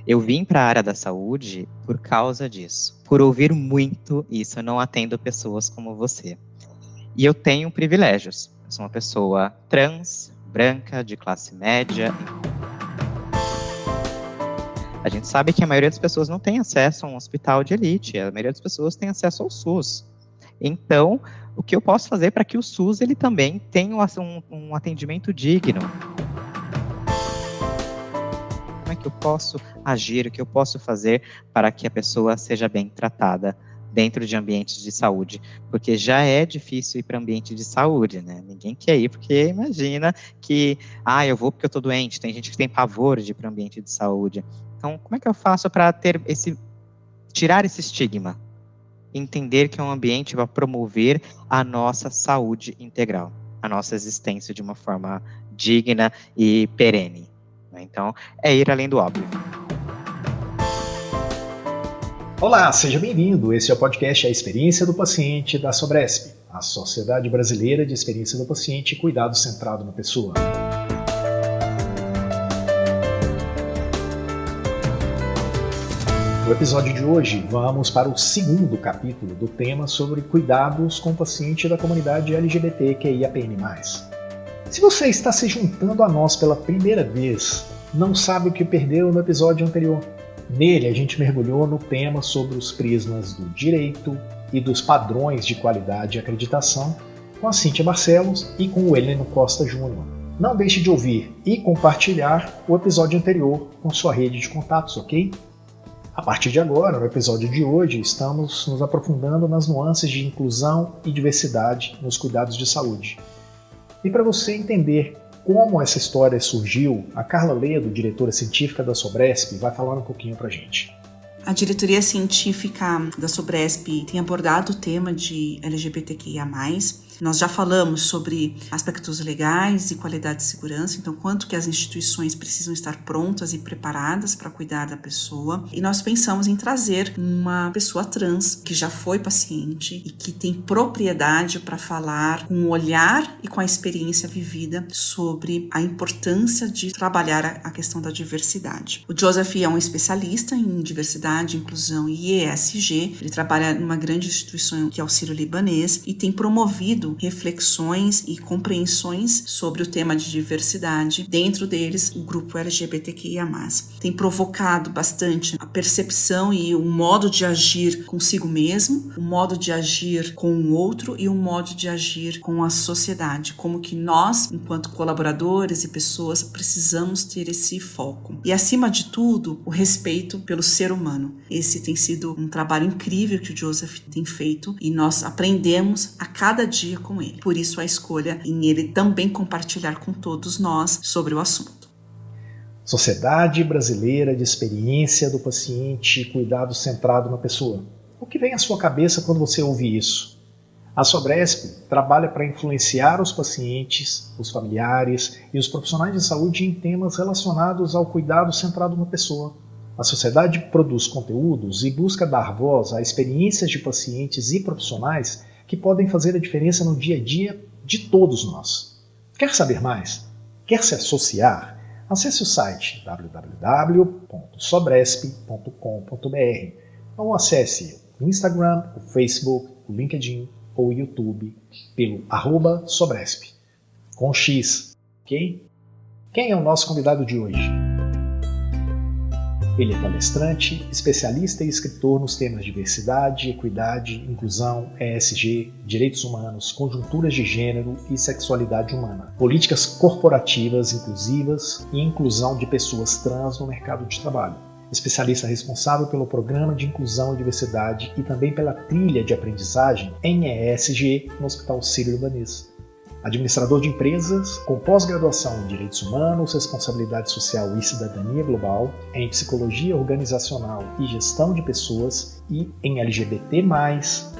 Eu vim para a área da saúde por causa disso. Por ouvir muito isso, eu não atendo pessoas como você. E eu tenho privilégios. Eu sou uma pessoa trans, branca, de classe média. A gente sabe que a maioria das pessoas não tem acesso a um hospital de elite. A maioria das pessoas tem acesso ao SUS. Então, o que eu posso fazer para que o SUS ele também tenha um atendimento digno? Como é que eu posso agir, o que eu posso fazer para que a pessoa seja bem tratada dentro de ambientes de saúde? Porque já é difícil ir para ambiente de saúde, né? Ninguém quer ir porque imagina que, eu vou porque eu estou doente. Tem gente que tem pavor de ir para ambiente de saúde. Então, como é que eu faço para tirar esse estigma? Entender que é um ambiente para promover a nossa saúde integral, a nossa existência de uma forma digna e perene. Então, é ir além do óbvio. Olá, seja bem-vindo. Esse é o podcast A Experiência do Paciente da Sobresp, a Sociedade Brasileira de Experiência do Paciente e Cuidado Centrado na Pessoa. No episódio de hoje, vamos para o segundo capítulo do tema sobre cuidados com o paciente da comunidade LGBTQIAPN+. Se você está se juntando a nós pela primeira vez, não sabe o que perdeu no episódio anterior. Nele, a gente mergulhou no tema sobre os prismas do direito e dos padrões de qualidade e acreditação com a Cíntia Barcelos e com o Heleno Costa Júnior. Não deixe de ouvir e compartilhar o episódio anterior com sua rede de contatos, ok? A partir de agora, no episódio de hoje, estamos nos aprofundando nas nuances de inclusão e diversidade nos cuidados de saúde. E para você entender como essa história surgiu, a Carla Ledo, diretora científica da Sobresp, vai falar um pouquinho para a gente. A diretoria científica da Sobresp tem abordado o tema de LGBTQIA+. Nós já falamos sobre aspectos legais e qualidade de segurança, então quanto que as instituições precisam estar prontas e preparadas para cuidar da pessoa. E nós pensamos em trazer uma pessoa trans que já foi paciente e que tem propriedade para falar com o olhar e com a experiência vivida sobre a importância de trabalhar a questão da diversidade. O Joseph é um especialista em diversidade, inclusão e ESG. Ele trabalha numa grande instituição que é o Sírio-Libanês e tem promovido reflexões e compreensões sobre o tema de diversidade, dentro deles o grupo LGBTQIA+. Tem provocado bastante a percepção e o modo de agir consigo mesmo, o modo de agir com o outro e o modo de agir com a sociedade, como que nós, enquanto colaboradores e pessoas, precisamos ter esse foco. E acima de tudo, o respeito pelo ser humano. Esse tem sido um trabalho incrível que o Joseph tem feito e nós aprendemos a cada dia com ele. Por isso a escolha em ele também compartilhar com todos nós sobre o assunto. Sociedade Brasileira de Experiência do Paciente e Cuidado Centrado na Pessoa. O que vem à sua cabeça quando você ouve isso? A Sobresp trabalha para influenciar os pacientes, os familiares e os profissionais de saúde em temas relacionados ao cuidado centrado na pessoa. A sociedade produz conteúdos e busca dar voz a experiências de pacientes e profissionais que podem fazer a diferença no dia a dia de todos nós. Quer saber mais? Quer se associar? Acesse o site www.sobresp.com.br ou acesse o Instagram, o Facebook, o LinkedIn ou o YouTube pelo @Sobresp, com X, ok? Quem é o nosso convidado de hoje? Ele é palestrante, especialista e escritor nos temas diversidade, equidade, inclusão, ESG, direitos humanos, conjunturas de gênero e sexualidade humana, políticas corporativas inclusivas e inclusão de pessoas trans no mercado de trabalho. Especialista responsável pelo Programa de Inclusão e Diversidade e também pela trilha de aprendizagem em ESG no Hospital Sírio-Libanês. Administrador de empresas com pós-graduação em Direitos Humanos, Responsabilidade Social e Cidadania Global, em Psicologia Organizacional e Gestão de Pessoas e em LGBT+,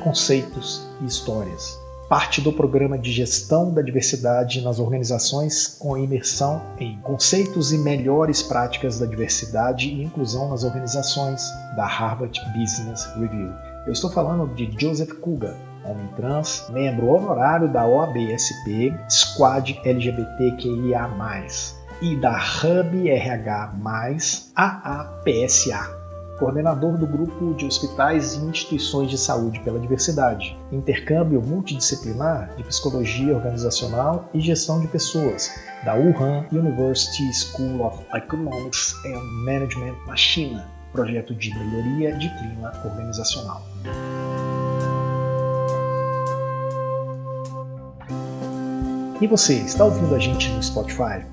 Conceitos e Histórias. Parte do Programa de Gestão da Diversidade nas organizações com imersão em conceitos e melhores práticas da diversidade e inclusão nas organizações da Harvard Business Review. Eu estou falando de Joseph Kuga, homem trans, membro honorário da OAB-SP, Squad LGBTQIA+. e da Hub RH+, AAPSA, coordenador do Grupo de Hospitais e Instituições de Saúde pela Diversidade, intercâmbio multidisciplinar de Psicologia Organizacional e Gestão de Pessoas, da Wuhan University School of Economics and Management na China, projeto de melhoria de clima organizacional. E você, está ouvindo a gente no Spotify?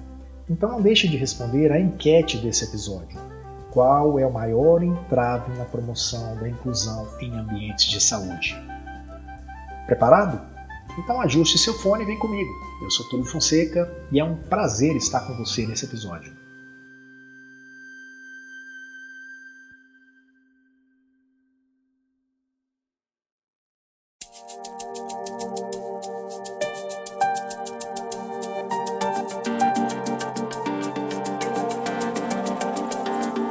Então não deixe de responder a enquete desse episódio. Qual é o maior entrave na promoção da inclusão em ambientes de saúde? Preparado? Então ajuste seu fone e vem comigo. Eu sou Túlio Fonseca e é um prazer estar com você nesse episódio.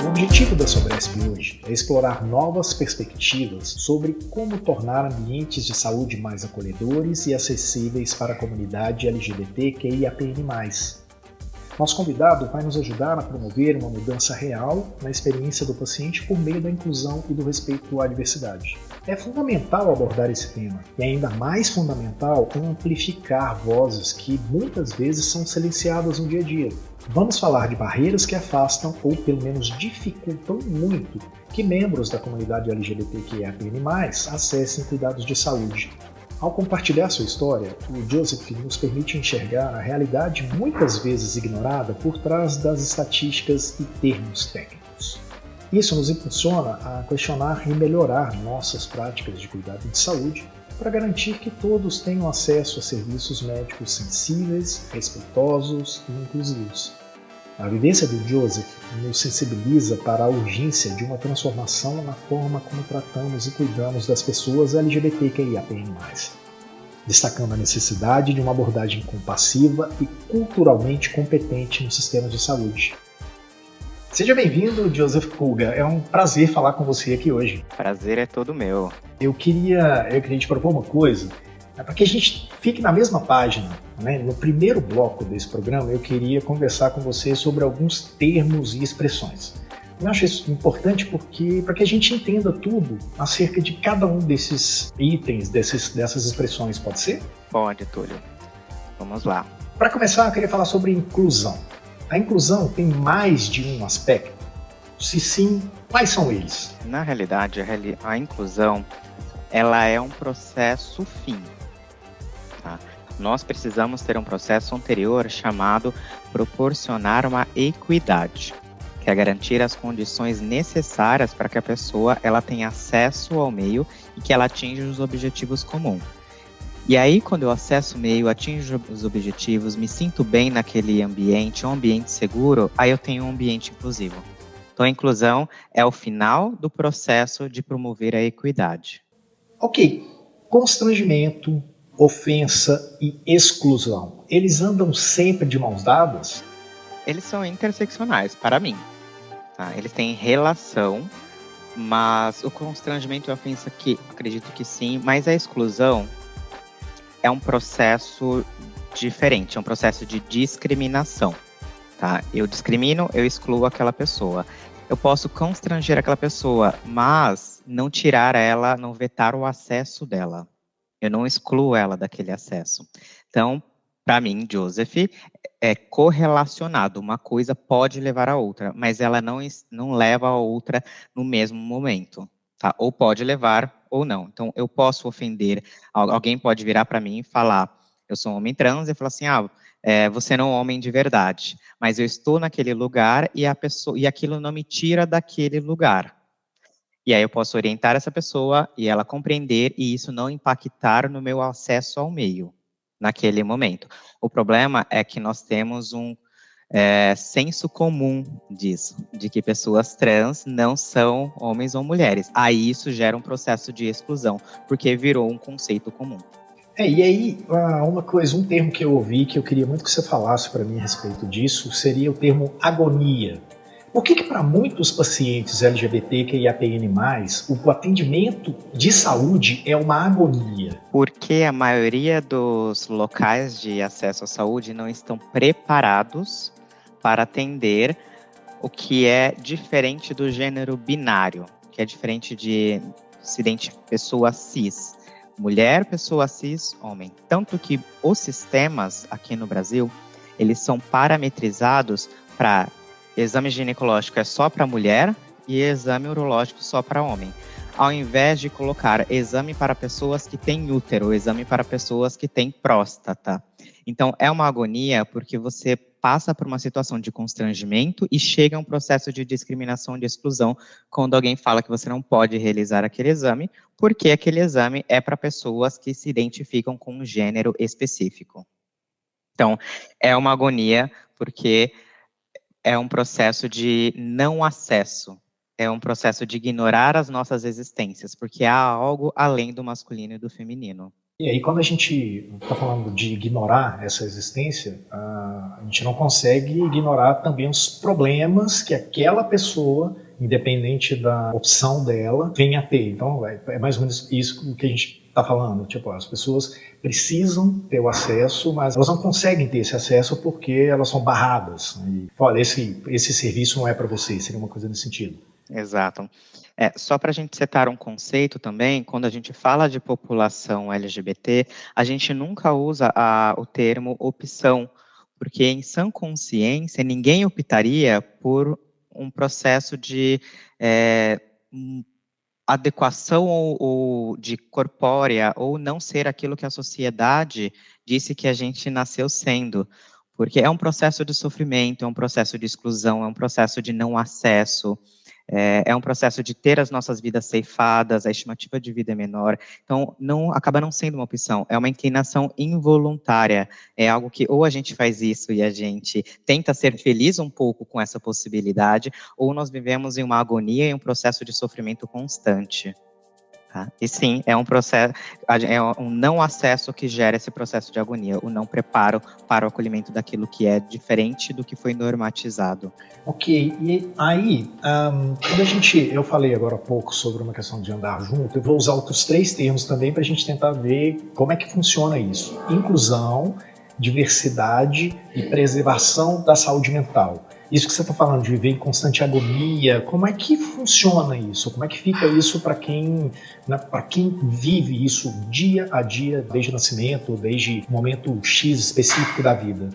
O objetivo da Sobresp hoje é explorar novas perspectivas sobre como tornar ambientes de saúde mais acolhedores e acessíveis para a comunidade LGBTQIAPN+. Nosso convidado vai nos ajudar a promover uma mudança real na experiência do paciente por meio da inclusão e do respeito à diversidade. É fundamental abordar esse tema, e ainda mais fundamental amplificar vozes que muitas vezes são silenciadas no dia a dia. Vamos falar de barreiras que afastam ou pelo menos dificultam muito que membros da comunidade LGBTQIAPN+, acessem cuidados de saúde. Ao compartilhar sua história, o Joseph nos permite enxergar a realidade muitas vezes ignorada por trás das estatísticas e termos técnicos. Isso nos impulsiona a questionar e melhorar nossas práticas de cuidado de saúde para garantir que todos tenham acesso a serviços médicos sensíveis, respeitosos e inclusivos. A vivência do Joseph nos sensibiliza para a urgência de uma transformação na forma como tratamos e cuidamos das pessoas LGBTQIAPN+, destacando a necessidade de uma abordagem compassiva e culturalmente competente no sistema de saúde. Seja bem-vindo, Joseph Pulga. É um prazer falar com você aqui hoje. Prazer é todo meu. Eu queria te propor uma coisa, para que a gente fique na mesma página, né? No primeiro bloco desse programa, eu queria conversar com você sobre alguns termos e expressões. Eu acho isso importante para que a gente entenda tudo acerca de cada um desses itens, dessas expressões, pode ser? Pode, Túlio. Vamos lá. Para começar, eu queria falar sobre inclusão. A inclusão tem mais de um aspecto? Se sim, quais são eles? Na realidade, a inclusão ela é um processo fim. Tá? Nós precisamos ter um processo anterior chamado proporcionar uma equidade, que é garantir as condições necessárias para que a pessoa ela tenha acesso ao meio e que ela atinja os objetivos comuns. E aí, quando eu acesso o meio, atinjo os objetivos, me sinto bem naquele ambiente, um ambiente seguro, aí eu tenho um ambiente inclusivo. Então, a inclusão é o final do processo de promover a equidade. Ok. Constrangimento, ofensa e exclusão, eles andam sempre de mãos dadas? Eles são interseccionais, para mim. Tá? Eles têm relação, mas o constrangimento e a ofensa, acredito que sim, mas a exclusão é um processo diferente, é um processo de discriminação, tá? Eu discrimino, eu excluo aquela pessoa. Eu posso constranger aquela pessoa, mas não tirar ela, não vetar o acesso dela. Eu não excluo ela daquele acesso. Então, para mim, Joseph, é correlacionado. Uma coisa pode levar a outra, mas ela não leva a outra no mesmo momento. Tá? Ou pode levar ou não. Então, eu posso ofender, alguém pode virar para mim e falar, eu sou um homem trans, e falar assim, você não é um homem de verdade, mas eu estou naquele lugar e aquilo não me tira daquele lugar. E aí eu posso orientar essa pessoa e ela compreender e isso não impactar no meu acesso ao meio, naquele momento. O problema é que nós temos um senso comum disso, de que pessoas trans não são homens ou mulheres. Aí isso gera um processo de exclusão, porque virou um conceito comum. E aí, um termo que eu ouvi, que eu queria muito que você falasse para mim a respeito disso, seria o termo agonia. Por que para muitos pacientes LGBTQIAPN+, o atendimento de saúde é uma agonia? Porque a maioria dos locais de acesso à saúde não estão preparados para atender o que é diferente do gênero binário, que é diferente de pessoa cis. Mulher, pessoa cis, homem. Tanto que os sistemas aqui no Brasil, eles são parametrizados para exame ginecológico é só para mulher e exame urológico só para homem. Ao invés de colocar exame para pessoas que têm útero, exame para pessoas que têm próstata. Então, é uma agonia porque você passa por uma situação de constrangimento e chega a um processo de discriminação, de exclusão, quando alguém fala que você não pode realizar aquele exame, porque aquele exame é para pessoas que se identificam com um gênero específico. Então, é uma agonia porque é um processo de não acesso, é um processo de ignorar as nossas existências, porque há algo além do masculino e do feminino. E aí, quando a gente está falando de ignorar essa existência, a gente não consegue ignorar também os problemas que aquela pessoa, independente da opção dela, vem a ter. Então, é mais ou menos isso que a gente está falando. Tipo, as pessoas precisam ter o acesso, mas elas não conseguem ter esse acesso porque elas são barradas. E, olha, esse serviço não é para você, seria uma coisa nesse sentido. Exato. Só para a gente setar um conceito também, quando a gente fala de população LGBT, a gente nunca usa o termo opção, porque em sã consciência ninguém optaria por um processo de adequação ou de corpórea, ou não ser aquilo que a sociedade disse que a gente nasceu sendo. Porque é um processo de sofrimento, é um processo de exclusão, é um processo de não acesso, é um processo de ter as nossas vidas ceifadas, a estimativa de vida é menor, então acaba não sendo uma opção, é uma inclinação involuntária, é algo que ou a gente faz isso e a gente tenta ser feliz um pouco com essa possibilidade, ou nós vivemos em uma agonia e um processo de sofrimento constante. Tá? E sim, é um processo, é um não acesso que gera esse processo de agonia, o não preparo para o acolhimento daquilo que é diferente do que foi normatizado. Ok, e aí, eu falei agora há pouco sobre uma questão de andar junto, eu vou usar outros 3 termos também para a gente tentar ver como é que funciona isso. Inclusão, diversidade e preservação da saúde mental. Isso que você está falando de viver em constante agonia, como é que funciona isso? Como é que fica isso para quem vive isso dia a dia, desde o nascimento, desde o momento X específico da vida?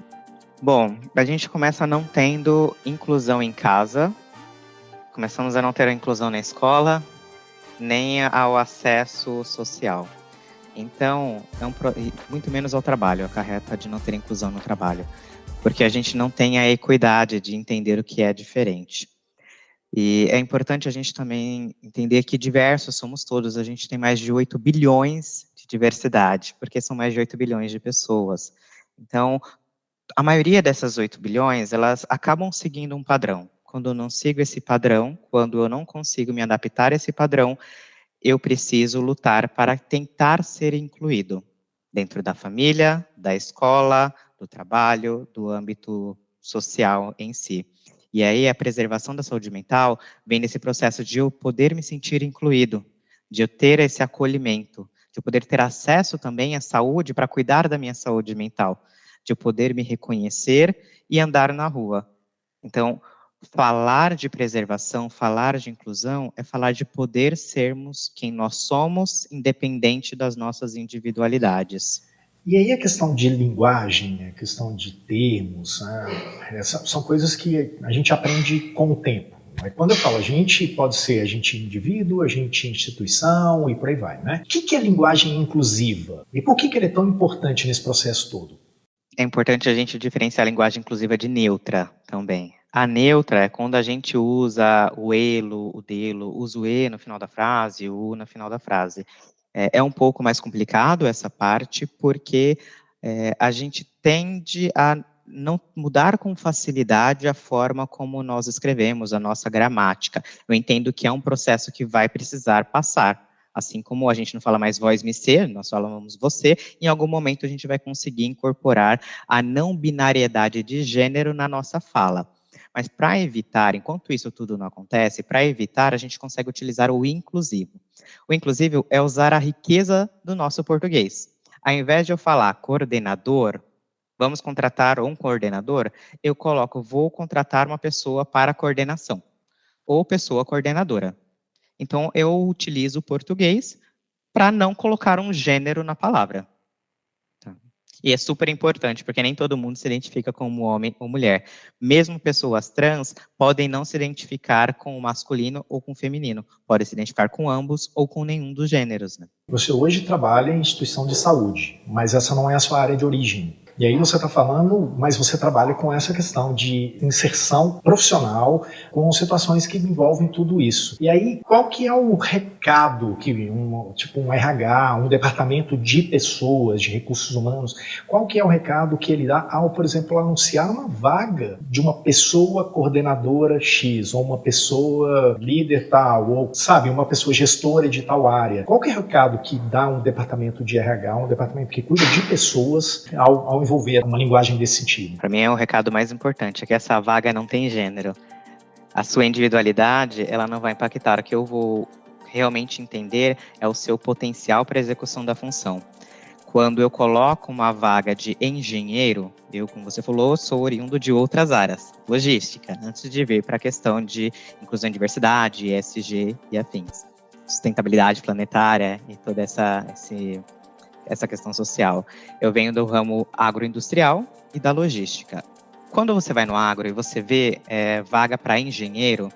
Bom, a gente começa não tendo inclusão em casa, começamos a não ter a inclusão na escola, nem ao acesso social. Então, muito menos ao trabalho, acarreta de não ter inclusão no trabalho, porque a gente não tem a equidade de entender o que é diferente. E é importante a gente também entender que diversos somos todos, a gente tem mais de 8 bilhões de diversidade, porque são mais de 8 bilhões de pessoas. Então, a maioria dessas 8 bilhões, elas acabam seguindo um padrão. Quando eu não sigo esse padrão, quando eu não consigo me adaptar a esse padrão, eu preciso lutar para tentar ser incluído dentro da família, da escola, do trabalho, do âmbito social em si. E aí a preservação da saúde mental vem nesse processo de eu poder me sentir incluído, de eu ter esse acolhimento, de eu poder ter acesso também à saúde para cuidar da minha saúde mental, de eu poder me reconhecer e andar na rua. Então, falar de preservação, falar de inclusão, é falar de poder sermos quem nós somos, independente das nossas individualidades. E aí a questão de linguagem, a questão de termos, né, são coisas que a gente aprende com o tempo. Quando eu falo a gente, pode ser a gente indivíduo, a gente instituição e por aí vai. Né? O que é linguagem inclusiva? E por que ela é tão importante nesse processo todo? É importante a gente diferenciar a linguagem inclusiva de neutra também. A neutra é quando a gente usa o elo, o delo, usa o e no final da frase, o u no final da frase. É um pouco mais complicado essa parte, porque a gente tende a não mudar com facilidade a forma como nós escrevemos, a nossa gramática. Eu entendo que é um processo que vai precisar passar. Assim como a gente não fala mais voz me ser, nós falamos você, em algum momento a gente vai conseguir incorporar a não binariedade de gênero na nossa fala. Mas para evitar, enquanto isso tudo não acontece, para evitar, a gente consegue utilizar o inclusivo. O inclusivo é usar a riqueza do nosso português. Ao invés de eu falar coordenador, vamos contratar um coordenador, eu coloco, vou contratar uma pessoa para coordenação, ou pessoa coordenadora. Então, eu utilizo o português para não colocar um gênero na palavra. Tá? E é super importante, porque nem todo mundo se identifica como homem ou mulher. Mesmo pessoas trans podem não se identificar com o masculino ou com o feminino. Podem se identificar com ambos ou com nenhum dos gêneros. Né? Você hoje trabalha em instituição de saúde, mas essa não é a sua área de origem. E aí você está falando, mas você trabalha com essa questão de inserção profissional com situações que envolvem tudo isso. E aí, qual que é o recado que tipo um RH, um departamento de pessoas, de recursos humanos, qual que é o recado que ele dá ao, por exemplo, anunciar uma vaga de uma pessoa coordenadora X, ou uma pessoa líder tal, ou, sabe, uma pessoa gestora de tal área? Qual que é o recado que dá um departamento de RH, um departamento que cuida de pessoas ao envolver uma linguagem desse sentido? Para mim é o recado mais importante, é que essa vaga não tem gênero. A sua individualidade, ela não vai impactar. O que eu vou realmente entender é o seu potencial para a execução da função. Quando eu coloco uma vaga de engenheiro, eu, como você falou, sou oriundo de outras áreas, logística, antes de vir para a questão de inclusão e diversidade, ESG e afins. Sustentabilidade planetária e toda essa questão social. Eu venho do ramo agroindustrial e da logística. Quando você vai no agro e você vê vaga para engenheiro,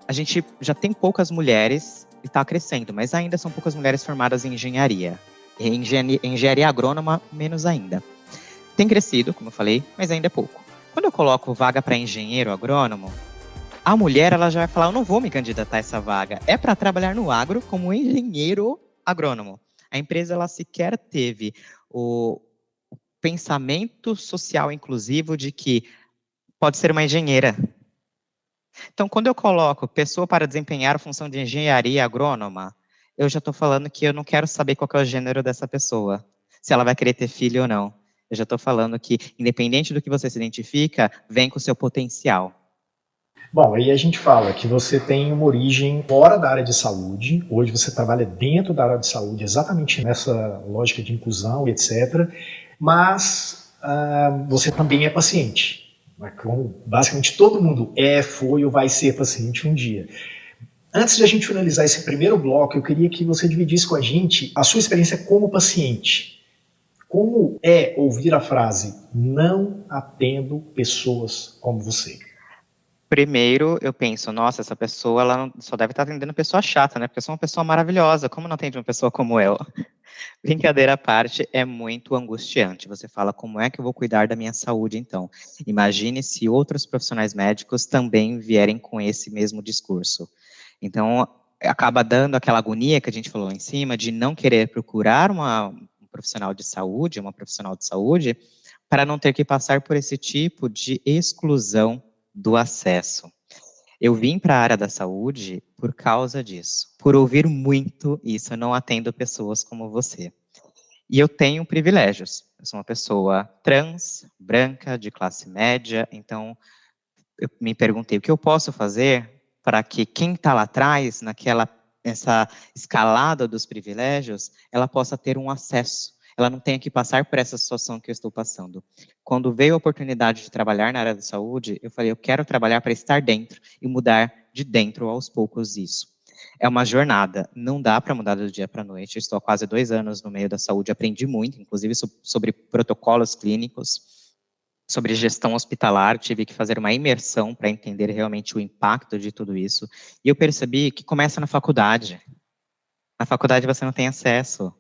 a gente já tem poucas mulheres e está crescendo, mas ainda são poucas mulheres formadas em engenharia. Engenharia agrônoma, menos ainda. Tem crescido, como eu falei, mas ainda é pouco. Quando eu coloco vaga para engenheiro agrônomo, a mulher ela já vai falar, eu não vou me candidatar a essa vaga. É para trabalhar no agro como engenheiro agrônomo. A empresa ela sequer teve o pensamento social inclusivo de que pode ser uma engenheira. Então, quando eu coloco pessoa para desempenhar a função de engenharia agrônoma, eu já estou falando que eu não quero saber qual que é o gênero dessa pessoa, se ela vai querer ter filho ou não. Eu já estou falando que, independente do que você se identifica, vem com o seu potencial. Bom, aí a gente fala que você tem uma origem fora da área de saúde, hoje você trabalha dentro da área de saúde, exatamente nessa lógica de inclusão e etc., mas você também é paciente. Como basicamente todo mundo foi ou vai ser paciente um dia. Antes de a gente finalizar esse primeiro bloco, eu queria que você dividisse com a gente a sua experiência como paciente. Como é ouvir a frase, não atendo pessoas como você? Primeiro, eu penso, nossa, essa pessoa ela só deve estar atendendo pessoa chata, né? Porque eu sou uma pessoa maravilhosa, como não atende uma pessoa como eu? Brincadeira à parte, é muito angustiante. Você fala, como é que eu vou cuidar da minha saúde, então? Imagine se outros profissionais médicos também vierem com esse mesmo discurso. Então, acaba dando aquela agonia que a gente falou lá em cima, de não querer procurar um profissional de saúde, uma profissional de saúde, para não ter que passar por esse tipo de exclusão do acesso. Eu vim para a área da saúde por causa disso, por ouvir muito isso, eu não atendo pessoas como você. E eu tenho privilégios, eu sou uma pessoa trans, branca, de classe média, então eu me perguntei o que eu posso fazer para que quem está lá atrás, nessa escalada dos privilégios, ela possa ter um acesso, ela não tenha que passar por essa situação que eu estou passando. Quando veio a oportunidade de trabalhar na área da saúde, eu falei, eu quero trabalhar para estar dentro e mudar de dentro aos poucos isso. É uma jornada, não dá para mudar do dia para a noite. Eu estou há quase 2 anos no meio da saúde, aprendi muito, inclusive sobre protocolos clínicos, sobre gestão hospitalar, tive que fazer uma imersão para entender realmente o impacto de tudo isso. E eu percebi que começa na faculdade. Na faculdade você não tem acesso.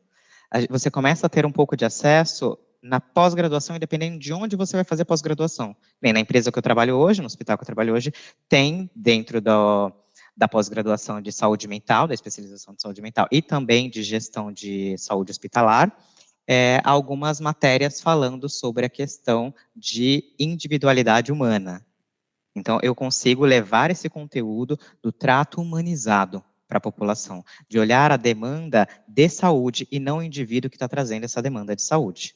Você começa a ter um pouco de acesso na pós-graduação, independente de onde você vai fazer pós-graduação. Bem, na empresa que eu trabalho hoje, no hospital que eu trabalho hoje, tem dentro da pós-graduação de saúde mental, da especialização de saúde mental e também de gestão de saúde hospitalar, algumas matérias falando sobre a questão de individualidade humana. Então, eu consigo levar esse conteúdo do trato humanizado para a população, de olhar a demanda de saúde e não o indivíduo que está trazendo essa demanda de saúde.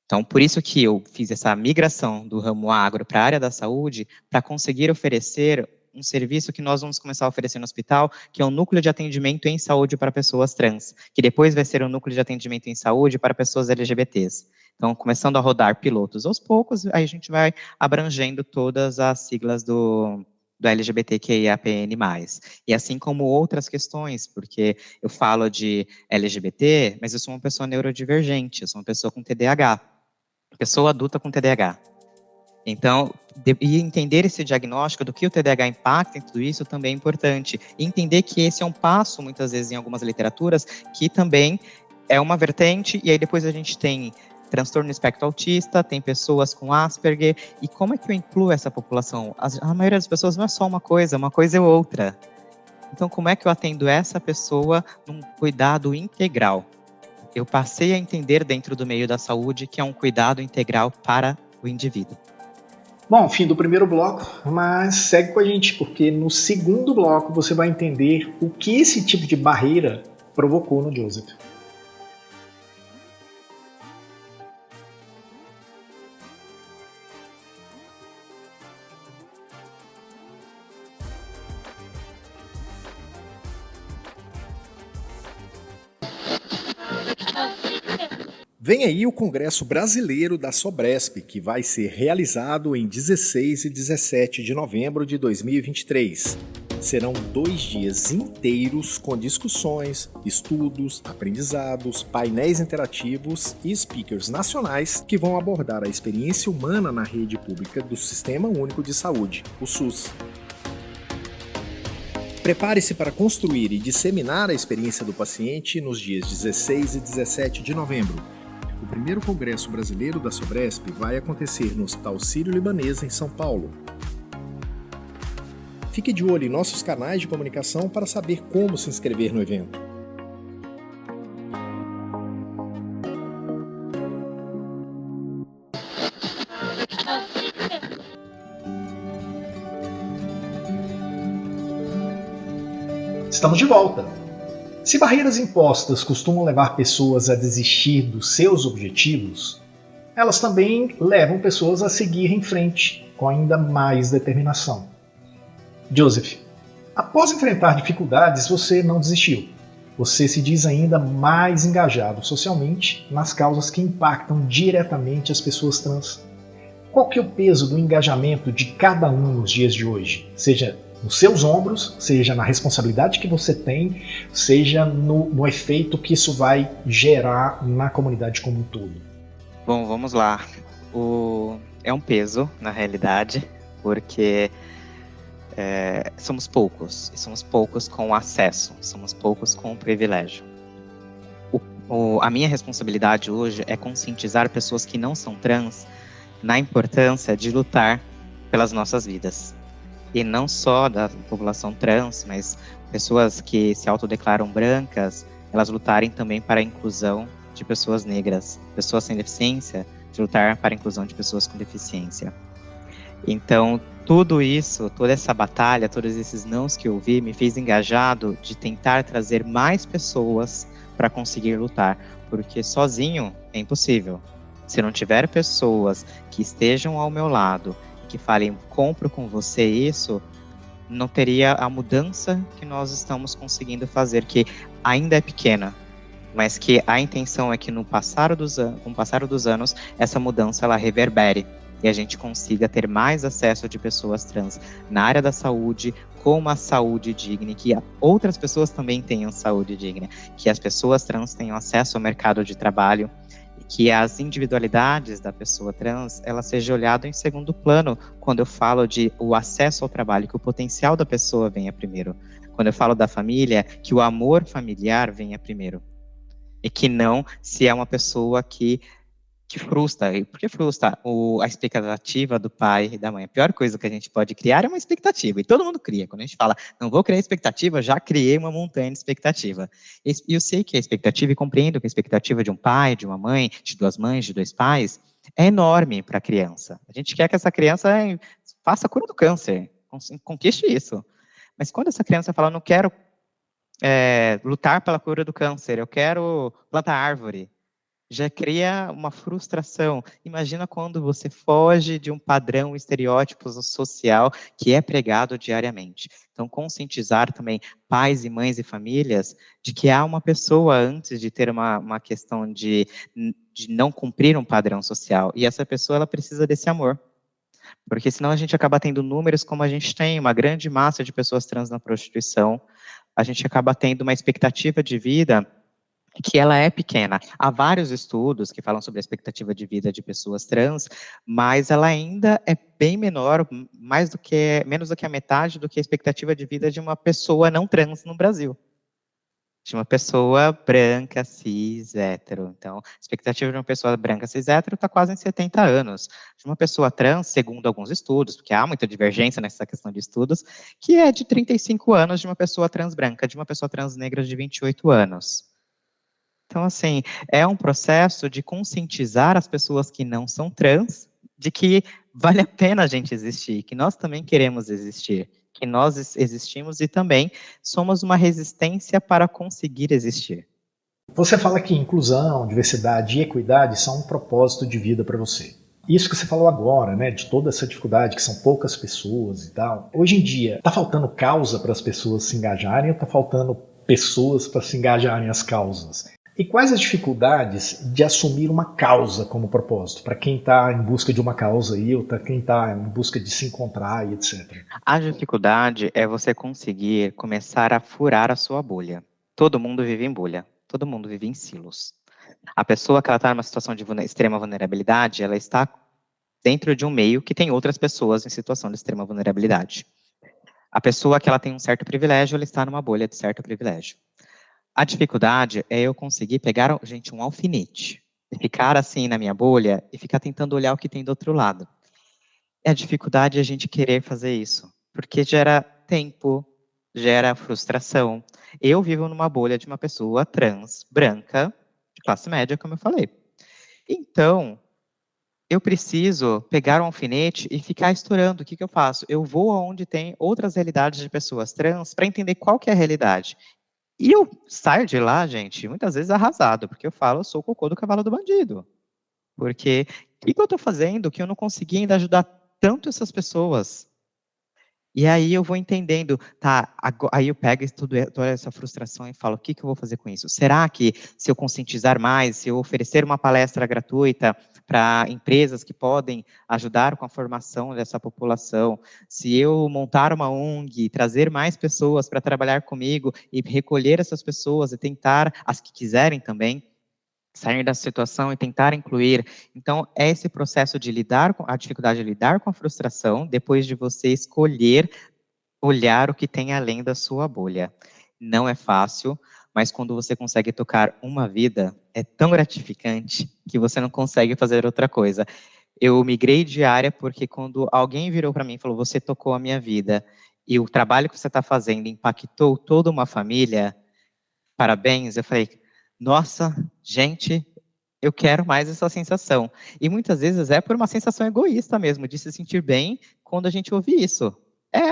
Então, por isso que eu fiz essa migração do ramo agro para a área da saúde, para conseguir oferecer um serviço que nós vamos começar a oferecer no hospital, que é um núcleo de atendimento em saúde para pessoas trans, que depois vai ser um núcleo de atendimento em saúde para pessoas LGBTs. Então, começando a rodar pilotos aos poucos, aí a gente vai abrangendo todas as siglas do LGBTQIAPN+. E assim como outras questões, porque eu falo de LGBT, mas eu sou uma pessoa neurodivergente, eu sou uma pessoa com TDAH, pessoa adulta com TDAH. Então, e entender esse diagnóstico do que o TDAH impacta em tudo isso também é importante. E entender que esse é um passo, muitas vezes, em algumas literaturas, que também é uma vertente, e aí depois a gente tem transtorno espectro autista, tem pessoas com Asperger, e como é que eu incluo essa população? A maioria das pessoas não é só uma coisa é outra. Então, como é que eu atendo essa pessoa num cuidado integral? Eu passei a entender dentro do meio da saúde que é um cuidado integral para o indivíduo. Bom, fim do primeiro bloco, mas segue com a gente, porque no segundo bloco você vai entender o que esse tipo de barreira provocou no Joseph. Vem aí o Congresso Brasileiro da Sobresp, que vai ser realizado em 16 e 17 de novembro de 2023. Serão 2 dias inteiros com discussões, estudos, aprendizados, painéis interativos e speakers nacionais que vão abordar a experiência humana na rede pública do Sistema Único de Saúde, o SUS. Prepare-se para construir e disseminar a experiência do paciente nos dias 16 e 17 de novembro. O primeiro Congresso Brasileiro da Sobresp vai acontecer no Hospital Sírio-Libanês, em São Paulo. Fique de olho em nossos canais de comunicação para saber como se inscrever no evento. Estamos de volta. Se barreiras impostas costumam levar pessoas a desistir dos seus objetivos, elas também levam pessoas a seguir em frente com ainda mais determinação. Joseph, após enfrentar dificuldades, você não desistiu. Você se diz ainda mais engajado socialmente nas causas que impactam diretamente as pessoas trans. Qual que é o peso do engajamento de cada um nos dias de hoje? Seja nos seus ombros, seja na responsabilidade que você tem, seja no efeito que isso vai gerar na comunidade como um todo. Bom, vamos lá. É um peso, na realidade, porque somos poucos com acesso, somos poucos com privilégio. A minha responsabilidade hoje é conscientizar pessoas que não são trans na importância de lutar pelas nossas vidas. E não só da população trans, mas pessoas que se autodeclaram brancas, elas lutarem também para a inclusão de pessoas negras, pessoas sem deficiência, de lutar para a inclusão de pessoas com deficiência. Então, tudo isso, toda essa batalha, todos esses nãos que eu ouvi, me fez engajado de tentar trazer mais pessoas para conseguir lutar, porque sozinho é impossível. Se não tiver pessoas que estejam ao meu lado, que falem, compro com você isso, não teria a mudança que nós estamos conseguindo fazer, que ainda é pequena, mas que a intenção é que com o passar dos anos, essa mudança ela reverbere e a gente consiga ter mais acesso de pessoas trans na área da saúde, com uma saúde digna, que outras pessoas também tenham saúde digna, que as pessoas trans tenham acesso ao mercado de trabalho, que as individualidades da pessoa trans, ela seja olhada em segundo plano quando eu falo de o acesso ao trabalho, que o potencial da pessoa venha primeiro. Quando eu falo da família, que o amor familiar venha primeiro. E que não se é uma pessoa que frustra. E por que frustra? A expectativa do pai e da mãe. A pior coisa que a gente pode criar é uma expectativa. E todo mundo cria. Quando a gente fala, não vou criar expectativa, já criei uma montanha de expectativa. E eu sei que a expectativa, e compreendo que a expectativa de um pai, de uma mãe, de duas mães, de dois pais, é enorme para a criança. A gente quer que essa criança faça a cura do câncer, conquiste isso. Mas quando essa criança fala, não quero lutar pela cura do câncer, eu quero plantar árvore, já cria uma frustração. Imagina quando você foge de um padrão, estereótipo social que é pregado diariamente. Então, conscientizar também pais e mães e famílias de que há uma pessoa antes de ter uma questão de não cumprir um padrão social. E essa pessoa, ela precisa desse amor. Porque senão a gente acaba tendo números como a gente tem, uma grande massa de pessoas trans na prostituição, a gente acaba tendo uma expectativa de vida que ela é pequena. Há vários estudos que falam sobre a expectativa de vida de pessoas trans, mas ela ainda é bem menor, menos do que a metade do que a expectativa de vida de uma pessoa não trans no Brasil. De uma pessoa branca, cis, hétero. Então, a expectativa de uma pessoa branca, cis, hétero está quase em 70 anos. De uma pessoa trans, segundo alguns estudos, porque há muita divergência nessa questão de estudos, que é de 35 anos de uma pessoa trans branca, de uma pessoa trans negra de 28 anos. Então, assim, é um processo de conscientizar as pessoas que não são trans de que vale a pena a gente existir, que nós também queremos existir, que nós existimos e também somos uma resistência para conseguir existir. Você fala que inclusão, diversidade e equidade são um propósito de vida para você. Isso que você falou agora, né, de toda essa dificuldade, que são poucas pessoas e tal. Hoje em dia, está faltando causa para as pessoas se engajarem ou está faltando pessoas para se engajarem as causas? E quais as dificuldades de assumir uma causa como propósito, para quem está em busca de uma causa aí, ou para quem está em busca de se encontrar e etc? A dificuldade é você conseguir começar a furar a sua bolha. Todo mundo vive em bolha, todo mundo vive em silos. A pessoa que está numa situação de extrema vulnerabilidade, ela está dentro de um meio que tem outras pessoas em situação de extrema vulnerabilidade. A pessoa que ela tem um certo privilégio, ela está numa bolha de certo privilégio. A dificuldade é eu conseguir pegar, gente, um alfinete, e ficar assim na minha bolha e ficar tentando olhar o que tem do outro lado. A dificuldade é a gente querer fazer isso, porque gera tempo, gera frustração. Eu vivo numa bolha de uma pessoa trans, branca, de classe média, como eu falei. Então, eu preciso pegar um alfinete e ficar estourando. O que eu faço? Eu vou aonde tem outras realidades de pessoas trans para entender qual que é a realidade. E eu saio de lá, gente, muitas vezes arrasado, porque eu falo, eu sou o cocô do cavalo do bandido. Porque o que eu estou fazendo que eu não consegui ainda ajudar tanto essas pessoas? E aí eu vou entendendo, tá, aí eu pego toda essa frustração e falo, o que eu vou fazer com isso? Será que se eu conscientizar mais, se eu oferecer uma palestra gratuita para empresas que podem ajudar com a formação dessa população, se eu montar uma ONG, trazer mais pessoas para trabalhar comigo e recolher essas pessoas e tentar, as que quiserem também, sair da situação e tentar incluir. Então, é esse processo de lidar com a dificuldade de lidar com a frustração, depois de você escolher olhar o que tem além da sua bolha. Não é fácil, mas quando você consegue tocar uma vida, é tão gratificante que você não consegue fazer outra coisa. Eu migrei de área porque quando alguém virou para mim e falou, você tocou a minha vida, e o trabalho que você está fazendo impactou toda uma família, parabéns, eu falei, nossa, gente, eu quero mais essa sensação. E muitas vezes é por uma sensação egoísta mesmo, de se sentir bem quando a gente ouve isso.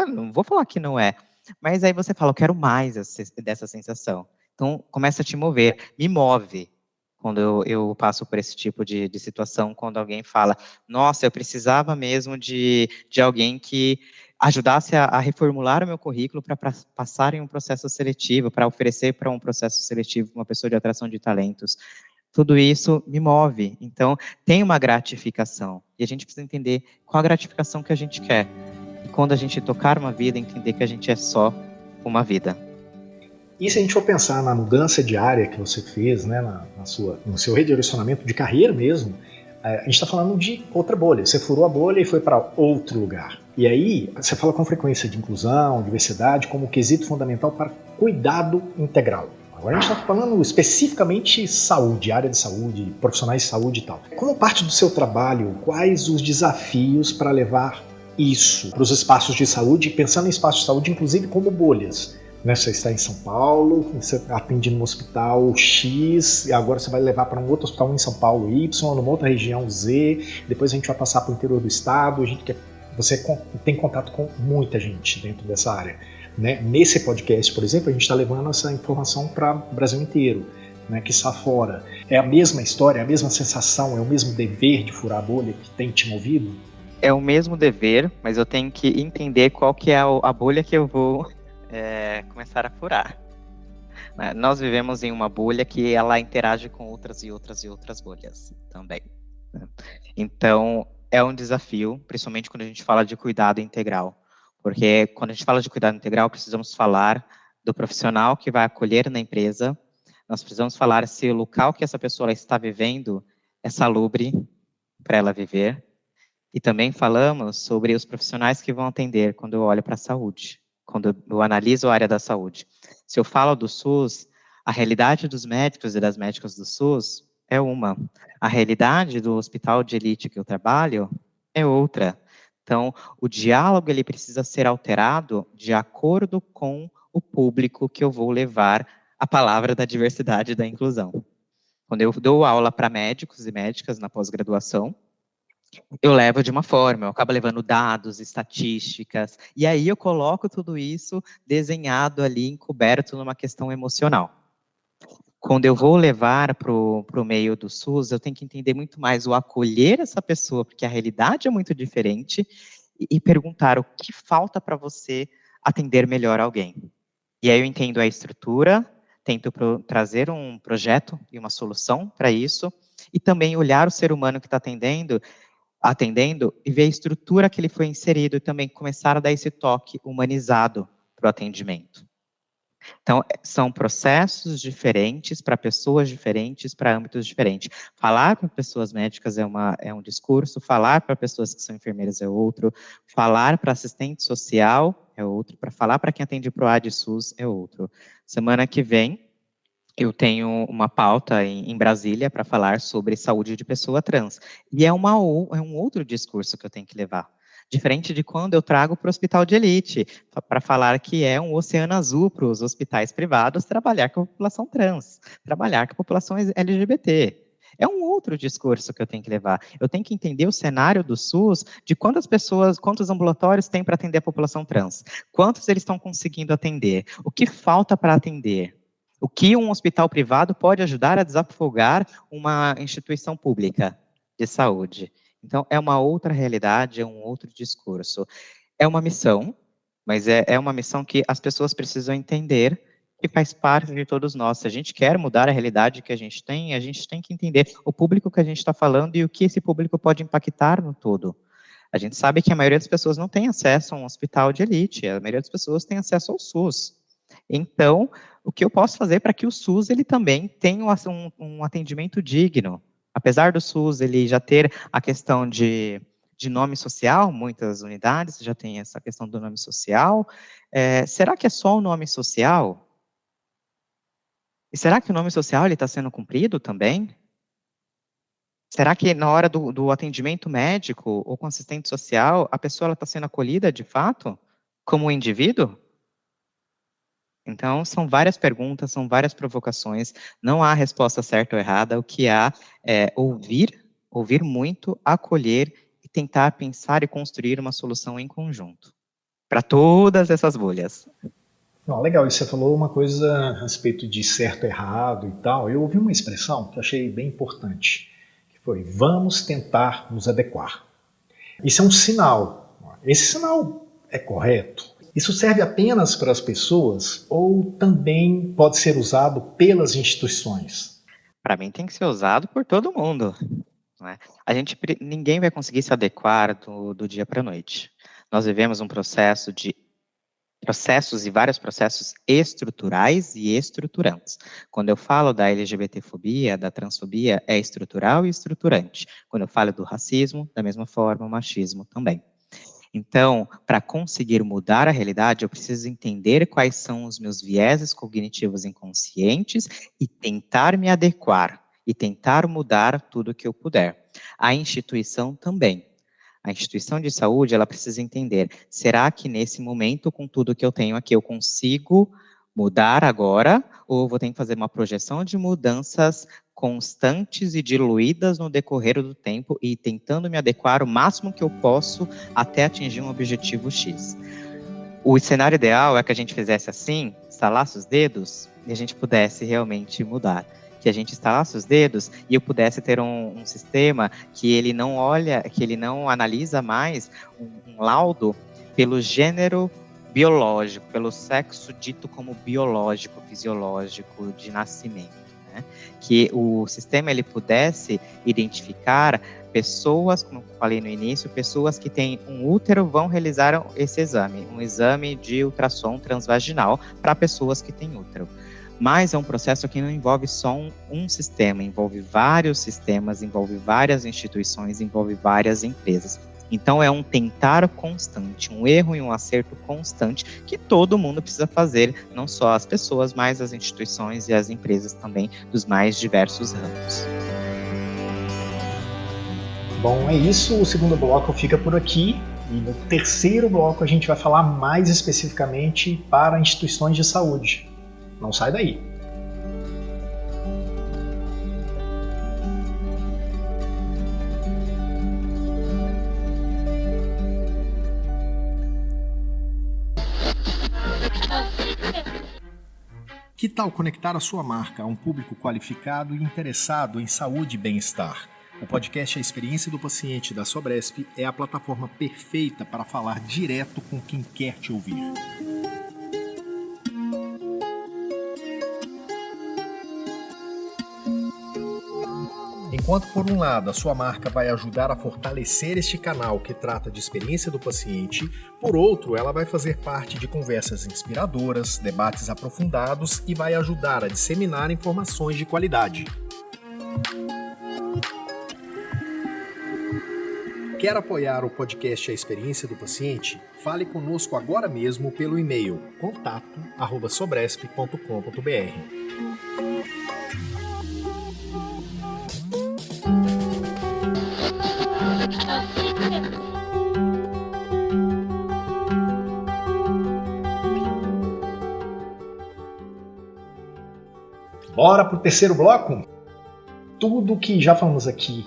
Não vou falar que não é, mas aí você fala, eu quero mais dessa sensação. Então, começa a te mover, me move. Quando eu passo por esse tipo de situação, quando alguém fala, nossa, eu precisava mesmo de alguém que ajudasse a reformular o meu currículo para passar em um processo seletivo, para oferecer para um processo seletivo uma pessoa de atração de talentos. Tudo isso me move. Então, tem uma gratificação. E a gente precisa entender qual a gratificação que a gente quer. E quando a gente tocar uma vida, entender que a gente é só uma vida. E se a gente for pensar na mudança de área que você fez, né, no seu redirecionamento de carreira mesmo, a gente está falando de outra bolha. Você furou a bolha e foi para outro lugar. E aí, você fala com frequência de inclusão, diversidade, como quesito fundamental para cuidado integral. Agora a gente está falando especificamente saúde, área de saúde, profissionais de saúde e tal. Como parte do seu trabalho, quais os desafios para levar isso para os espaços de saúde, pensando em espaços de saúde, inclusive como bolhas? Você está em São Paulo, você atende no hospital X, e agora você vai levar para um outro hospital em São Paulo Y, numa outra região Z, depois a gente vai passar para o interior do estado, você tem contato com muita gente dentro dessa área. Né? Nesse podcast, por exemplo, a gente está levando essa informação para o Brasil inteiro, né, que está fora. É a mesma história, é a mesma sensação, é o mesmo dever de furar a bolha que tem te movido? É o mesmo dever, mas eu tenho que entender qual que é a bolha que eu vou começar a furar. Nós vivemos em uma bolha que ela interage com outras e outras e outras bolhas também. Então, é um desafio, principalmente quando a gente fala de cuidado integral. Porque quando a gente fala de cuidado integral, precisamos falar do profissional que vai acolher na empresa, nós precisamos falar se o local que essa pessoa está vivendo é salubre para ela viver. E também falamos sobre os profissionais que vão atender quando eu olho para a saúde, quando eu analiso a área da saúde. Se eu falo do SUS, a realidade dos médicos e das médicas do SUS é uma. A realidade do hospital de elite que eu trabalho é outra. Então, o diálogo ele precisa ser alterado de acordo com o público que eu vou levar a palavra da diversidade e da inclusão. Quando eu dou aula para médicos e médicas na pós-graduação, eu levo de uma forma, eu acabo levando dados, estatísticas, e aí eu coloco tudo isso desenhado ali, encoberto numa questão emocional. Quando eu vou levar para o meio do SUS, eu tenho que entender muito mais o acolher essa pessoa, porque a realidade é muito diferente, e perguntar o que falta para você atender melhor alguém. E aí eu entendo a estrutura, tento trazer um projeto e uma solução para isso, e também olhar o ser humano que está atendendo e ver a estrutura que ele foi inserido e também começar a dar esse toque humanizado para o atendimento. Então, são processos diferentes para pessoas diferentes, para âmbitos diferentes. Falar para pessoas médicas é um discurso, falar para pessoas que são enfermeiras é outro, falar para assistente social é outro, para falar para quem atende para o AD SUS é outro. Semana que vem, eu tenho uma pauta em Brasília para falar sobre saúde de pessoa trans. E é um outro discurso que eu tenho que levar. Diferente de quando eu trago para o hospital de elite, para falar que é um oceano azul para os hospitais privados trabalhar com a população trans, trabalhar com a população LGBT. É um outro discurso que eu tenho que levar. Eu tenho que entender o cenário do SUS de quantos ambulatórios tem para atender a população trans, quantos eles estão conseguindo atender, o que falta para atender. O que um hospital privado pode ajudar a desafogar uma instituição pública de saúde. Então, é uma outra realidade, é um outro discurso. É uma missão, mas é uma missão que as pessoas precisam entender que faz parte de todos nós. Se a gente quer mudar a realidade que a gente tem que entender o público que a gente está falando e o que esse público pode impactar no todo. A gente sabe que a maioria das pessoas não tem acesso a um hospital de elite, a maioria das pessoas tem acesso ao SUS. Então, o que eu posso fazer para que o SUS ele também tenha um atendimento digno? Apesar do SUS ele já ter a questão de nome social, muitas unidades já tem essa questão do nome social, será que é só o nome social? E será que o nome social está sendo cumprido também? Será que na hora do atendimento médico ou com assistente social, a pessoa está sendo acolhida de fato, como um indivíduo? Então, são várias perguntas, são várias provocações, não há resposta certa ou errada, o que há é ouvir muito, acolher e tentar pensar e construir uma solução em conjunto, para todas essas bolhas. Não, legal, e você falou uma coisa a respeito de certo e errado e tal, eu ouvi uma expressão que eu achei bem importante, que foi, vamos tentar nos adequar. Isso é um sinal, esse sinal é correto? Isso serve apenas para as pessoas ou também pode ser usado pelas instituições? Para mim tem que ser usado por todo mundo. Não é? Ninguém vai conseguir se adequar do dia para a noite. Nós vivemos um processo de processos e vários processos estruturais e estruturantes. Quando eu falo da LGBTfobia, da transfobia, é estrutural e estruturante. Quando eu falo do racismo, da mesma forma, o machismo também. Então, para conseguir mudar a realidade, eu preciso entender quais são os meus vieses cognitivos inconscientes e tentar me adequar, e tentar mudar tudo o que eu puder. A instituição também. A instituição de saúde, ela precisa entender, será que nesse momento, com tudo que eu tenho aqui, eu consigo mudar agora, ou vou ter que fazer uma projeção de mudanças constantes e diluídas no decorrer do tempo e tentando me adequar o máximo que eu posso até atingir um objetivo X. O cenário ideal é que a gente fizesse assim, estalasse os dedos e a gente pudesse realmente mudar. que a gente estalasse os dedos e eu pudesse ter um sistema que ele não olha, que ele não analisa mais um laudo pelo gênero biológico, pelo sexo dito como biológico, fisiológico, de nascimento, né? Que o sistema ele pudesse identificar pessoas, como eu falei no início, pessoas que têm um útero vão realizar esse exame, um exame de ultrassom transvaginal para pessoas que têm útero. Mas é um processo que não envolve só um sistema, envolve vários sistemas, envolve várias instituições, envolve várias empresas. Então é um tentar constante, um erro e um acerto constante que todo mundo precisa fazer, não só as pessoas, mas as instituições e as empresas também dos mais diversos ramos. Bom, é isso. O segundo bloco fica por aqui. E no terceiro bloco a gente vai falar mais especificamente para instituições de saúde. Não sai daí. Que tal conectar a sua marca a um público qualificado e interessado em saúde e bem-estar? O podcast A Experiência do Paciente da Sobresp é a plataforma perfeita para falar direto com quem quer te ouvir. Enquanto, por um lado, a sua marca vai ajudar a fortalecer este canal que trata de experiência do paciente, por outro, ela vai fazer parte de conversas inspiradoras, debates aprofundados e vai ajudar a disseminar informações de qualidade. Quer apoiar o podcast A Experiência do Paciente? Fale conosco agora mesmo pelo e-mail contato@sobresp.com.br. Bora para o terceiro bloco? Tudo que já falamos aqui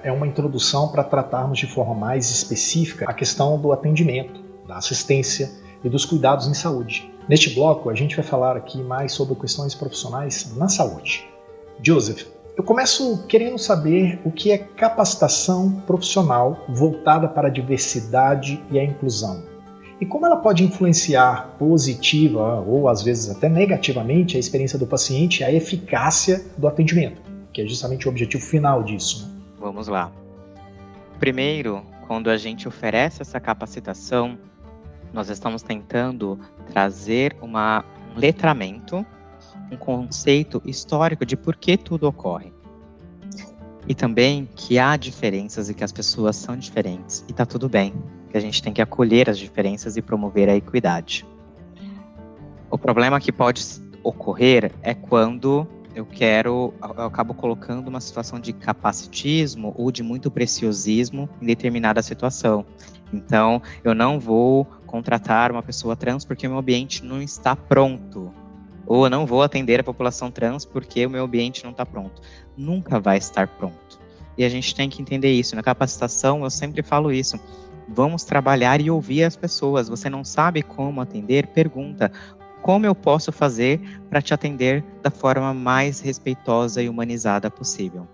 é uma introdução para tratarmos de forma mais específica a questão do atendimento, da assistência e dos cuidados em saúde. Neste bloco, a gente vai falar aqui mais sobre questões profissionais na saúde. Joseph, eu começo querendo saber o que é capacitação profissional voltada para a diversidade e a inclusão. E como ela pode influenciar positiva ou às vezes até negativamente a experiência do paciente e a eficácia do atendimento, que é justamente o objetivo final disso. Vamos lá. Primeiro, quando a gente oferece essa capacitação, nós estamos tentando trazer um letramento, um conceito histórico de por que tudo ocorre. E também que há diferenças e que as pessoas são diferentes. E está tudo bem, que a gente tem que acolher as diferenças e promover a equidade. O problema que pode ocorrer é quando eu acabo colocando uma situação de capacitismo ou de muito preciosismo em determinada situação. Então, eu não vou contratar uma pessoa trans porque o meu ambiente não está pronto. Ou eu não vou atender a população trans porque o meu ambiente não está pronto. Nunca vai estar pronto. E a gente tem que entender isso. Na capacitação, eu sempre falo isso. Vamos trabalhar e ouvir as pessoas. Você não sabe como atender? Pergunta. Como eu posso fazer para te atender da forma mais respeitosa e humanizada possível?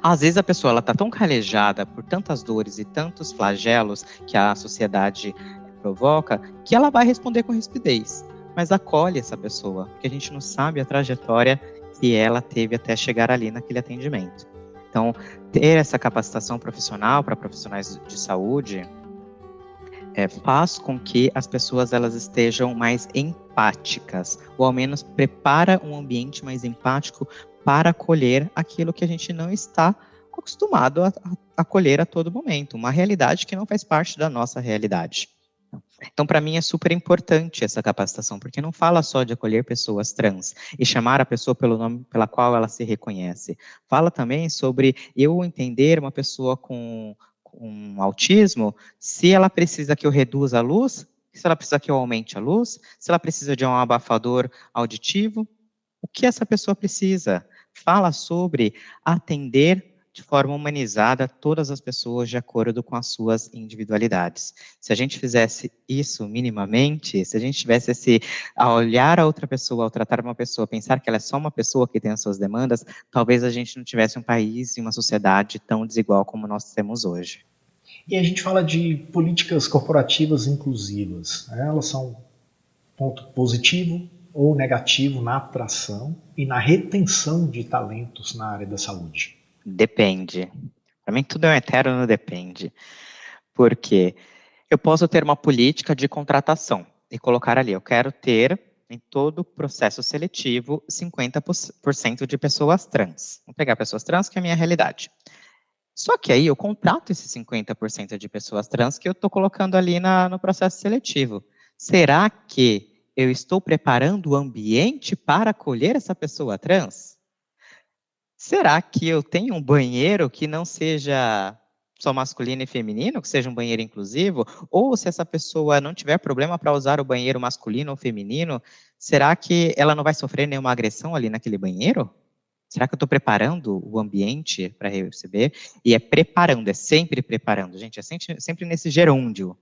Às vezes a pessoa está tão calejada por tantas dores e tantos flagelos que a sociedade provoca, que ela vai responder com rispidez. Mas acolhe essa pessoa, porque a gente não sabe a trajetória que ela teve até chegar ali naquele atendimento. Então, ter essa capacitação profissional para profissionais de saúde faz com que as pessoas elas estejam mais empáticas, ou ao menos prepara um ambiente mais empático para acolher aquilo que a gente não está acostumado a acolher a todo momento, uma realidade que não faz parte da nossa realidade. Então, para mim, é super importante essa capacitação, porque não fala só de acolher pessoas trans e chamar a pessoa pelo nome pela qual ela se reconhece. Fala também sobre eu entender uma pessoa com autismo, se ela precisa que eu reduza a luz, se ela precisa que eu aumente a luz, se ela precisa de um abafador auditivo, o que essa pessoa precisa? Fala sobre atender de forma humanizada todas as pessoas de acordo com as suas individualidades. Se a gente fizesse isso minimamente, se a gente tivesse ao olhar a outra pessoa, ao tratar uma pessoa, pensar que ela é só uma pessoa que tem as suas demandas, talvez a gente não tivesse um país e uma sociedade tão desigual como nós temos hoje. E a gente fala de políticas corporativas inclusivas, né? Elas são ponto positivo ou negativo na atração e na retenção de talentos na área da saúde? Depende. Para mim tudo é um eterno depende. Porque eu posso ter uma política de contratação e colocar ali, eu quero ter em todo o processo seletivo 50% de pessoas trans. Vou pegar pessoas trans, que é a minha realidade. Só que aí eu contrato esses 50% de pessoas trans que eu estou colocando ali no processo seletivo. Será que eu estou preparando o ambiente para acolher essa pessoa trans? Será que eu tenho um banheiro que não seja só masculino e feminino, que seja um banheiro inclusivo? Ou se essa pessoa não tiver problema para usar o banheiro masculino ou feminino, será que ela não vai sofrer nenhuma agressão ali naquele banheiro? Será que eu estou preparando o ambiente para receber? E é preparando, é sempre preparando, gente, é sempre nesse gerúndio.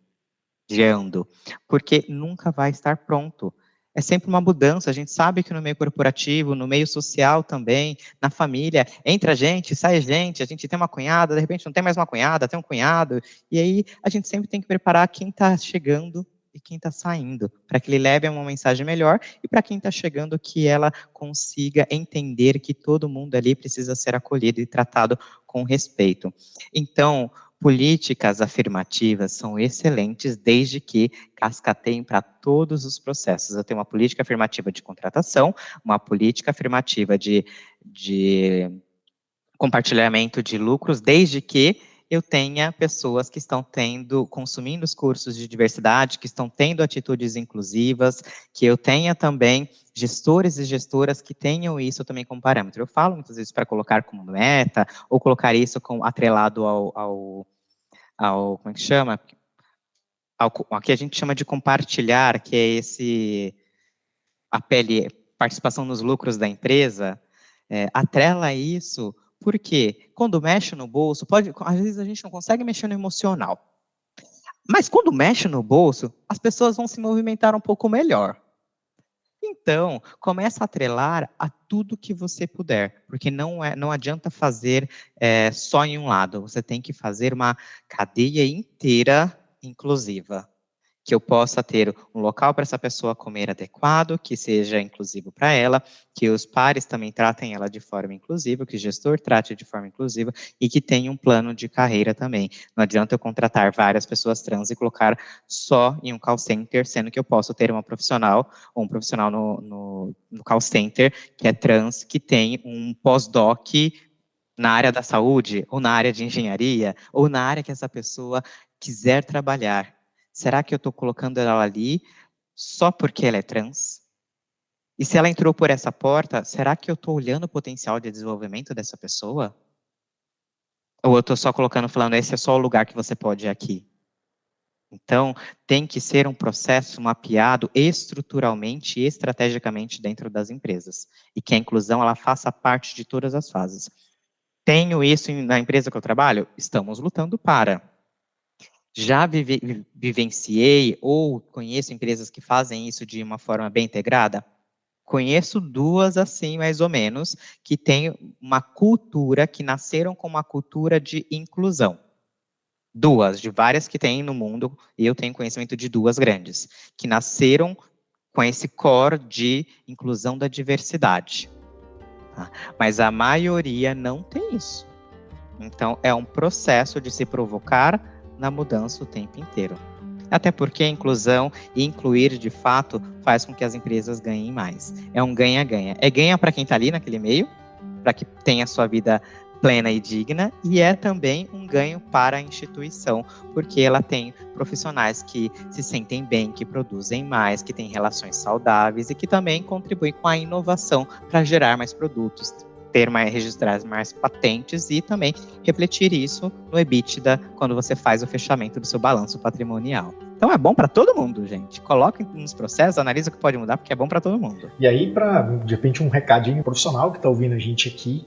Porque nunca vai estar pronto. É sempre uma mudança, a gente sabe que no meio corporativo, no meio social também, na família, entra gente, sai gente, a gente tem uma cunhada, de repente não tem mais uma cunhada, tem um cunhado, e aí a gente sempre tem que preparar quem está chegando e quem está saindo, para que ele leve uma mensagem melhor, e para quem está chegando que ela consiga entender que todo mundo ali precisa ser acolhido e tratado com respeito. Então, políticas afirmativas são excelentes desde que cascateiem para todos os processos. Eu tenho uma política afirmativa de contratação, uma política afirmativa de compartilhamento de lucros, desde que eu tenha pessoas que estão consumindo os cursos de diversidade, que estão tendo atitudes inclusivas, que eu tenha também gestores e gestoras que tenham isso também como parâmetro. Eu falo muitas vezes para colocar como meta, ou colocar isso atrelado ao como é que chama? Aqui a gente chama de compartilhar, que é participação nos lucros da empresa, atrela isso, porque quando mexe no bolso, às vezes a gente não consegue mexer no emocional, mas quando mexe no bolso, as pessoas vão se movimentar um pouco melhor. Então, começa a atrelar a tudo que você puder, porque não adianta fazer só em um lado, você tem que fazer uma cadeia inteira inclusiva, que eu possa ter um local para essa pessoa comer adequado, que seja inclusivo para ela, que os pares também tratem ela de forma inclusiva, que o gestor trate de forma inclusiva e que tenha um plano de carreira também. Não adianta eu contratar várias pessoas trans e colocar só em um call center, sendo que eu posso ter uma profissional, ou um profissional no call center que é trans, que tem um pós-doc na área da saúde, ou na área de engenharia, ou na área que essa pessoa quiser trabalhar. Será que eu estou colocando ela ali só porque ela é trans? E se ela entrou por essa porta, será que eu estou olhando o potencial de desenvolvimento dessa pessoa? Ou eu estou só falando, esse é só o lugar que você pode ir aqui? Então, tem que ser um processo mapeado estruturalmente e estrategicamente dentro das empresas. E que a inclusão ela faça parte de todas as fases. Tenho isso na empresa que eu trabalho? Estamos lutando para. Já vivenciei ou conheço empresas que fazem isso de uma forma bem integrada? Conheço duas assim, mais ou menos, que têm uma cultura, que nasceram com uma cultura de inclusão. Duas, de várias que tem no mundo, e eu tenho conhecimento de duas grandes, que nasceram com esse core de inclusão da diversidade. Mas a maioria não tem isso. Então, é um processo de se provocar na mudança o tempo inteiro. Até porque a inclusão e incluir, de fato, faz com que as empresas ganhem mais. É um ganha-ganha. É ganha para quem está ali naquele meio, para que tenha a sua vida plena e digna, e é também um ganho para a instituição, porque ela tem profissionais que se sentem bem, que produzem mais, que têm relações saudáveis e que também contribuem com a inovação para gerar mais produtos, registrar mais patentes e também refletir isso no EBITDA quando você faz o fechamento do seu balanço patrimonial. Então é bom para todo mundo, gente. Coloque nos processos, analisa o que pode mudar, porque é bom para todo mundo. E aí, para, de repente, um recadinho profissional que está ouvindo a gente aqui,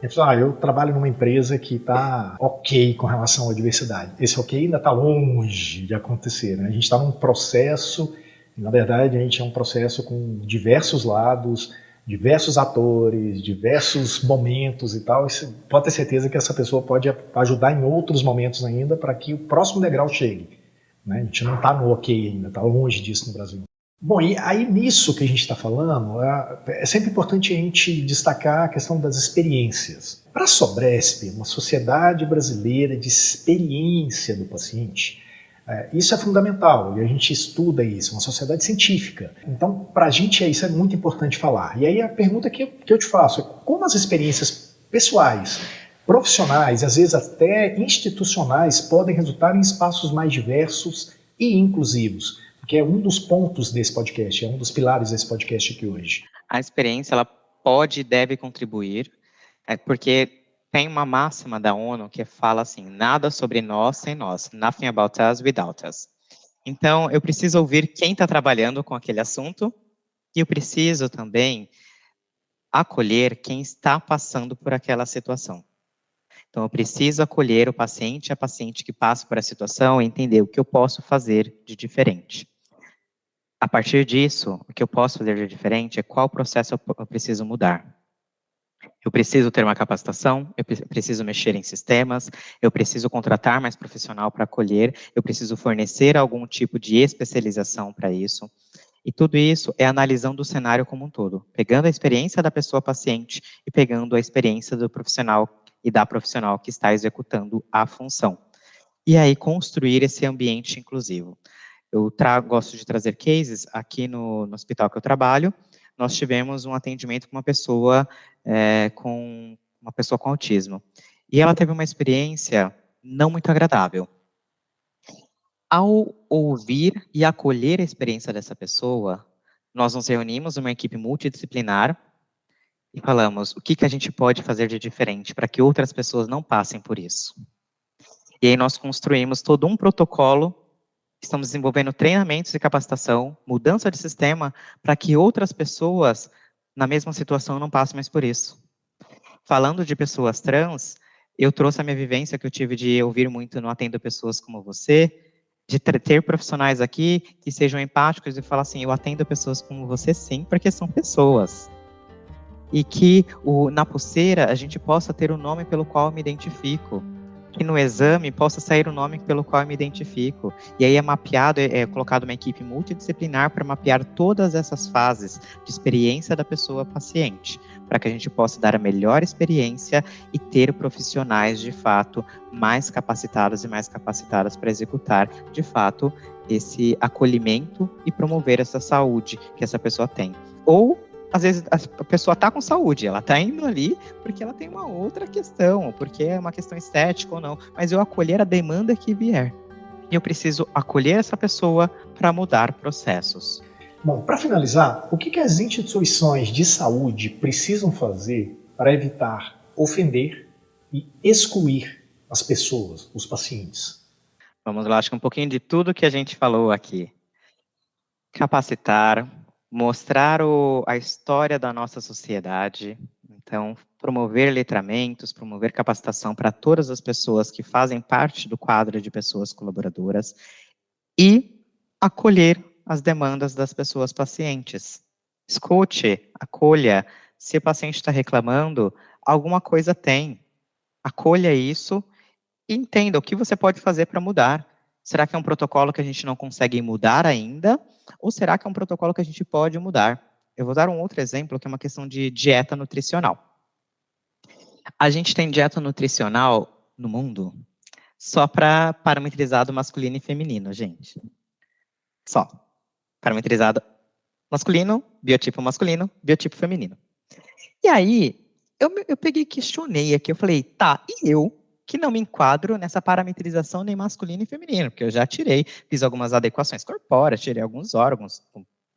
Ele falou, eu trabalho numa empresa que está ok com relação à diversidade. Esse ok ainda está longe de acontecer, né? A gente está num processo, na verdade a gente é um processo com diversos lados, diversos atores, diversos momentos e tal. E pode ter certeza que essa pessoa pode ajudar em outros momentos ainda para que o próximo degrau chegue, né? A gente não está no ok ainda, está longe disso no Brasil. Bom, e aí nisso que a gente está falando, é sempre importante a gente destacar a questão das experiências. Para a Sobresp, uma sociedade brasileira de experiência do paciente, isso é fundamental, e a gente estuda isso, uma sociedade científica. Então, para a gente, isso é muito importante falar. E aí a pergunta que eu te faço é como as experiências pessoais, profissionais, às vezes até institucionais, podem resultar em espaços mais diversos e inclusivos, que é um dos pontos desse podcast, é um dos pilares desse podcast aqui hoje. A experiência, ela pode e deve contribuir, porque tem uma máxima da ONU que fala assim, nada sobre nós sem nós, nothing about us without us. Então, eu preciso ouvir quem está trabalhando com aquele assunto e eu preciso também acolher quem está passando por aquela situação. Então, eu preciso acolher o paciente e a paciente que passa por essa situação e entender o que eu posso fazer de diferente. A partir disso, o que eu posso fazer de diferente é qual processo eu preciso mudar. Eu preciso ter uma capacitação, eu preciso mexer em sistemas, eu preciso contratar mais profissional para acolher, eu preciso fornecer algum tipo de especialização para isso. E tudo isso é analisando o cenário como um todo, pegando a experiência da pessoa paciente e pegando a experiência do profissional e da profissional que está executando a função. E aí construir esse ambiente inclusivo. Eu gosto de trazer cases aqui no hospital que eu trabalho. Nós tivemos um atendimento com uma pessoa com autismo. E ela teve uma experiência não muito agradável. Ao ouvir e acolher a experiência dessa pessoa, nós nos reunimos uma equipe multidisciplinar e falamos o que a gente pode fazer de diferente para que outras pessoas não passem por isso. E aí nós construímos todo um protocolo. Estamos desenvolvendo treinamentos e capacitação, mudança de sistema, para que outras pessoas na mesma situação não passem mais por isso. Falando de pessoas trans, eu trouxe a minha vivência que eu tive de ouvir muito no Atendo Pessoas Como Você, de ter profissionais aqui que sejam empáticos e falar assim, eu atendo pessoas como você sim, porque são pessoas. E que na pulseira a gente possa ter o nome pelo qual eu me identifico. Que no exame possa sair o nome pelo qual eu me identifico. E aí é mapeado, é colocado uma equipe multidisciplinar para mapear todas essas fases de experiência da pessoa paciente, para que a gente possa dar a melhor experiência e ter profissionais, de fato, mais capacitados e mais capacitadas para executar, de fato, esse acolhimento e promover essa saúde que essa pessoa tem. Ou às vezes a pessoa está com saúde, ela está indo ali porque ela tem uma outra questão, porque é uma questão estética ou não, mas eu acolher a demanda que vier. E eu preciso acolher essa pessoa para mudar processos. Bom, para finalizar, o que as instituições de saúde precisam fazer para evitar ofender e excluir as pessoas, os pacientes? Vamos lá, acho que um pouquinho de tudo que a gente falou aqui. Capacitar, mostrar a história da nossa sociedade, então promover letramentos, promover capacitação para todas as pessoas que fazem parte do quadro de pessoas colaboradoras e acolher as demandas das pessoas pacientes. Escute, acolha, se o paciente está reclamando, alguma coisa tem, acolha isso e entenda o que você pode fazer para mudar. Será que é um protocolo que a gente não consegue mudar ainda? Ou será que é um protocolo que a gente pode mudar? Eu vou dar um outro exemplo, que é uma questão de dieta nutricional. A gente tem dieta nutricional no mundo só para parametrizado masculino e feminino, gente. Só. Parametrizado masculino, biotipo feminino. E aí, eu peguei e questionei aqui, eu falei, tá, e eu? Que não me enquadro nessa parametrização nem masculino e feminino, porque eu já tirei, fiz algumas adequações corpóreas, tirei alguns órgãos,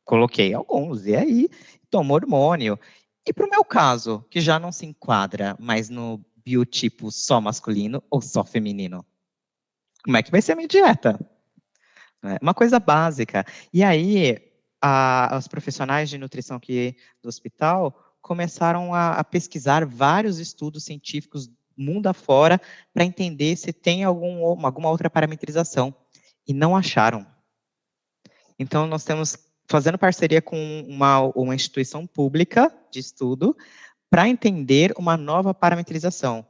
coloquei alguns, e aí tomo hormônio. E para o meu caso, que já não se enquadra mais no biotipo só masculino ou só feminino, como é que vai ser a minha dieta? Uma coisa básica. E aí, os profissionais de nutrição aqui do hospital começaram a pesquisar vários estudos científicos mundo afora para entender se tem alguma outra parametrização, e não acharam. Então, nós temos, fazendo parceria com uma instituição pública de estudo, para entender uma nova parametrização.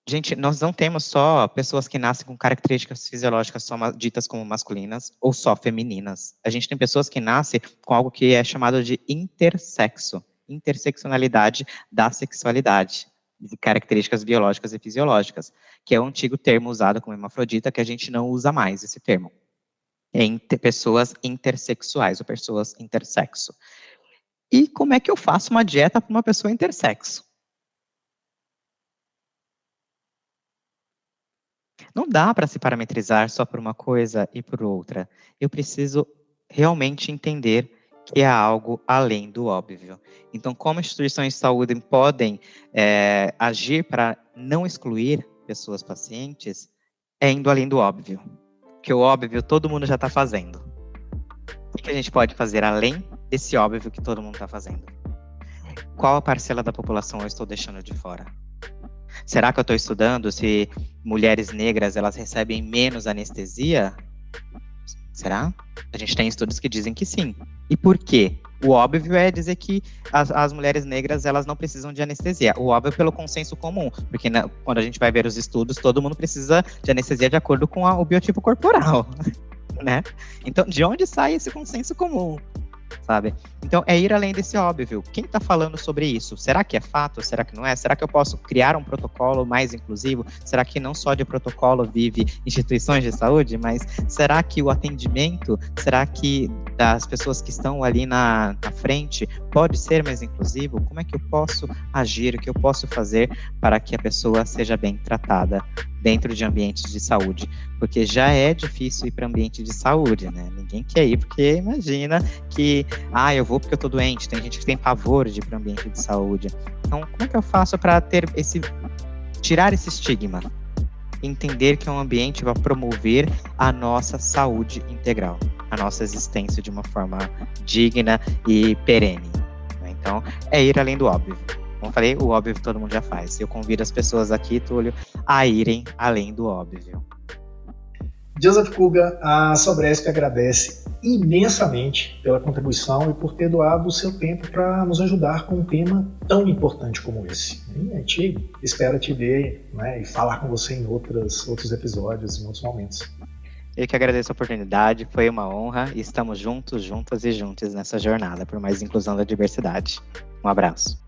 Gente, nós não temos só pessoas que nascem com características fisiológicas só ditas como masculinas ou só femininas. A gente tem pessoas que nascem com algo que é chamado de intersexo, interseccionalidade da sexualidade, de características biológicas e fisiológicas, que é o antigo termo usado como hermafrodita, que a gente não usa mais esse termo. É pessoas intersexuais ou pessoas intersexo. E como é que eu faço uma dieta para uma pessoa intersexo? Não dá para se parametrizar só por uma coisa e por outra. Eu preciso realmente entender que é algo além do óbvio. Então, como instituições de saúde podem agir para não excluir pessoas pacientes, é indo além do óbvio. Que o óbvio todo mundo já está fazendo. O que a gente pode fazer além desse óbvio que todo mundo está fazendo? Qual a parcela da população eu estou deixando de fora? Será que eu estou estudando se mulheres negras elas recebem menos anestesia? Será? A gente tem estudos que dizem que sim. E por quê? O óbvio é dizer que as mulheres negras elas não precisam de anestesia. O óbvio é pelo consenso comum, porque quando a gente vai ver os estudos, todo mundo precisa de anestesia de acordo com o biotipo corporal, né? Então, de onde sai esse consenso comum? Sabe? Então, é ir além desse óbvio. Quem está falando sobre isso? Será que é fato? Será que não é? Será que eu posso criar um protocolo mais inclusivo? Será que não só de protocolo vive instituições de saúde, mas será que o atendimento, será que das pessoas que estão ali na frente pode ser mais inclusivo? Como é que eu posso agir? O que eu posso fazer para que a pessoa seja bem tratada dentro de ambientes de saúde? Porque já é difícil ir para ambiente de saúde, né? Ninguém quer ir porque imagina que, eu vou porque eu tô doente. Tem gente que tem pavor de ir para ambiente de saúde. Então, como é que eu faço para tirar esse estigma? Entender que é um ambiente para promover a nossa saúde integral, a nossa existência de uma forma digna e perene. Então, é ir além do óbvio. Como eu falei, o óbvio todo mundo já faz. Eu convido as pessoas aqui, Túlio, a irem além do óbvio. Joseph Kuga, a Sobresp agradece imensamente pela contribuição e por ter doado o seu tempo para nos ajudar com um tema tão importante como esse. E a gente espera te ver, né, e falar com você em outros episódios, em outros momentos. Eu que agradeço a oportunidade, foi uma honra e estamos juntos, juntas e juntos nessa jornada por mais inclusão da diversidade. Um abraço.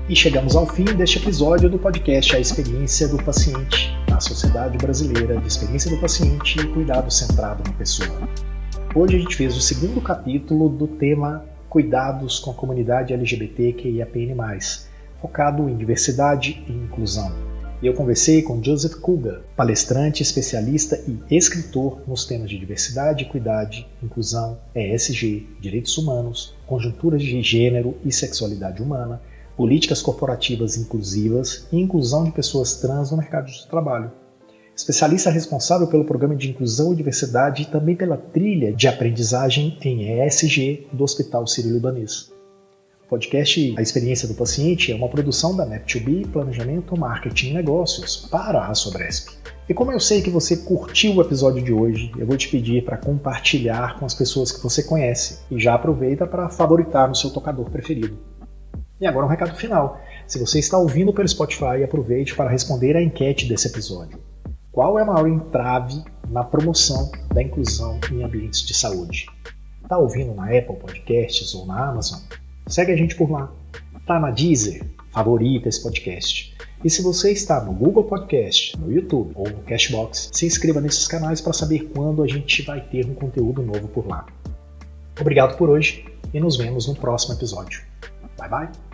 E chegamos ao fim deste episódio do podcast A Experiência do Paciente, da Sociedade Brasileira de Experiência do Paciente e Cuidado Centrado na Pessoa. Hoje a gente fez o segundo capítulo do tema Cuidados com a Comunidade LGBTQIAPN+, focado em diversidade e inclusão. E eu conversei com Joseph Kuga, palestrante, especialista e escritor nos temas de diversidade, equidade, inclusão, ESG, direitos humanos, conjunturas de gênero e sexualidade humana, políticas corporativas inclusivas e inclusão de pessoas trans no mercado de trabalho. Especialista responsável pelo programa de inclusão e diversidade e também pela trilha de aprendizagem em ESG do Hospital Sírio-Libanês. O podcast A Experiência do Paciente é uma produção da Map2B, Planejamento, Marketing e Negócios para a Sobresp. E como eu sei que você curtiu o episódio de hoje, eu vou te pedir para compartilhar com as pessoas que você conhece e já aproveita para favoritar no seu tocador preferido. E agora um recado final. Se você está ouvindo pelo Spotify, aproveite para responder à enquete desse episódio. Qual é a maior entrave na promoção da inclusão em ambientes de saúde? Está ouvindo na Apple Podcasts ou na Amazon? Segue a gente por lá. Está na Deezer? Favorita esse podcast. E se você está no Google Podcast, no YouTube ou no Cashbox, se inscreva nesses canais para saber quando a gente vai ter um conteúdo novo por lá. Obrigado por hoje e nos vemos no próximo episódio. Bye bye!